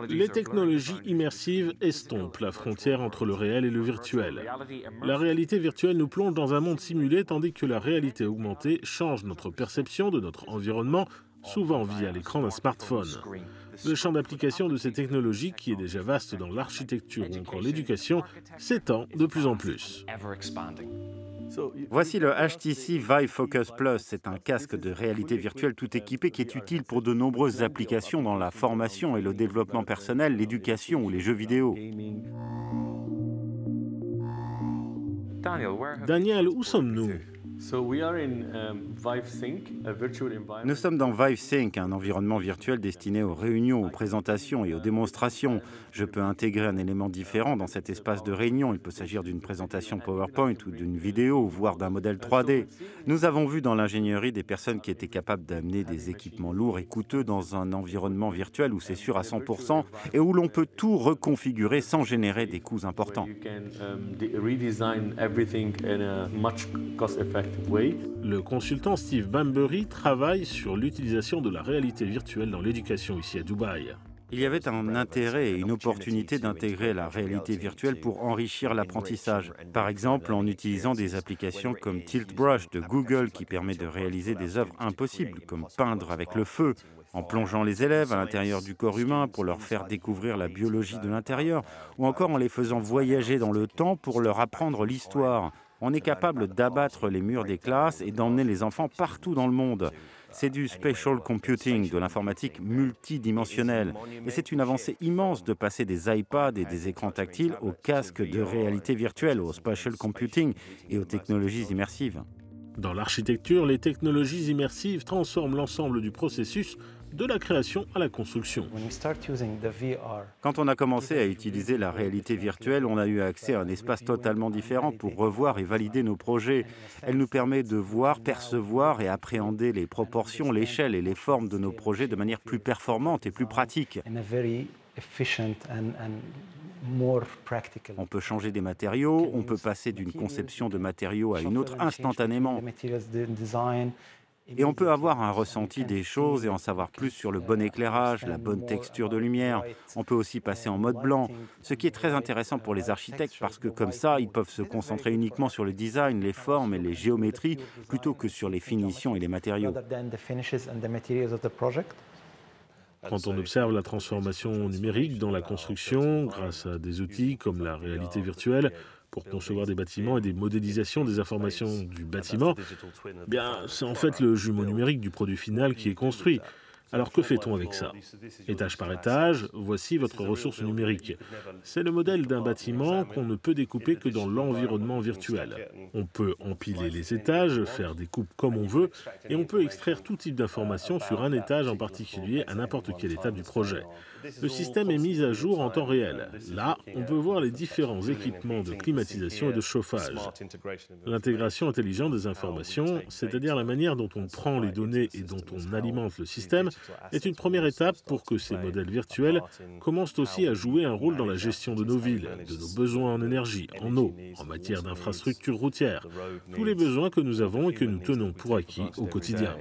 Les technologies immersives estompent la frontière entre le réel et le virtuel. La réalité virtuelle nous plonge dans un monde simulé tandis que la réalité augmentée change notre perception de notre environnement, souvent via l'écran d'un smartphone. Le champ d'application de ces technologies, qui est déjà vaste dans l'architecture ou encore l'éducation, s'étend de plus en plus. Voici le HTC Vive Focus Plus. C'est un casque de réalité virtuelle tout équipé qui est utile pour de nombreuses applications dans la formation et le développement personnel, l'éducation ou les jeux vidéo. Daniel, où sommes-nous? Nous sommes dans ViveSync, un environnement virtuel destiné aux réunions, aux présentations et aux démonstrations. Je peux intégrer un élément différent dans cet espace de réunion. Il peut s'agir d'une présentation PowerPoint ou d'une vidéo, voire d'un modèle 3D. Nous avons vu dans l'ingénierie des personnes qui étaient capables d'amener des équipements lourds et coûteux dans un environnement virtuel où c'est sûr à 100% et où l'on peut tout reconfigurer sans générer des coûts importants. Le consultant Steve Bambury travaille sur l'utilisation de la réalité virtuelle dans l'éducation ici à Dubaï. Il y avait un intérêt et une opportunité d'intégrer la réalité virtuelle pour enrichir l'apprentissage. Par exemple, en utilisant des applications comme Tilt Brush de Google qui permet de réaliser des œuvres impossibles, comme peindre avec le feu, en plongeant les élèves à l'intérieur du corps humain pour leur faire découvrir la biologie de l'intérieur, ou encore en les faisant voyager dans le temps pour leur apprendre l'histoire. On est capable d'abattre les murs des classes et d'emmener les enfants partout dans le monde. C'est du spatial computing, de l'informatique multidimensionnelle. Et c'est une avancée immense de passer des iPads et des écrans tactiles aux casques de réalité virtuelle, au spatial computing et aux technologies immersives. Dans l'architecture, les technologies immersives transforment l'ensemble du processus de la création à la construction. Quand on a commencé à utiliser la réalité virtuelle, on a eu accès à un espace totalement différent pour revoir et valider nos projets. Elle nous permet de voir, percevoir et appréhender les proportions, l'échelle et les formes de nos projets de manière plus performante et plus pratique. On peut changer des matériaux, on peut passer d'une conception de matériaux à une autre instantanément. Et on peut avoir un ressenti des choses et en savoir plus sur le bon éclairage, la bonne texture de lumière. On peut aussi passer en mode blanc, ce qui est très intéressant pour les architectes parce que comme ça, ils peuvent se concentrer uniquement sur le design, les formes et les géométries plutôt que sur les finitions et les matériaux. Quand on observe la transformation numérique dans la construction, grâce à des outils comme la réalité virtuelle, pour concevoir des bâtiments et des modélisations des informations du bâtiment, c'est en fait le jumeau numérique du produit final qui est construit. Alors que fait-on avec ça? Étage par étage, voici votre ressource numérique. C'est le modèle d'un bâtiment qu'on ne peut découper que dans l'environnement virtuel. On peut empiler les étages, faire des coupes comme on veut, et on peut extraire tout type d'informations sur un étage en particulier à n'importe quelle étape du projet. Le système est mis à jour en temps réel. Là, on peut voir les différents équipements de climatisation et de chauffage. L'intégration intelligente des informations, c'est-à-dire la manière dont on prend les données et dont on alimente le système, est une première étape pour que ces modèles virtuels commencent aussi à jouer un rôle dans la gestion de nos villes, de nos besoins en énergie, en eau, en matière d'infrastructures routières, tous les besoins que nous avons et que nous tenons pour acquis au quotidien.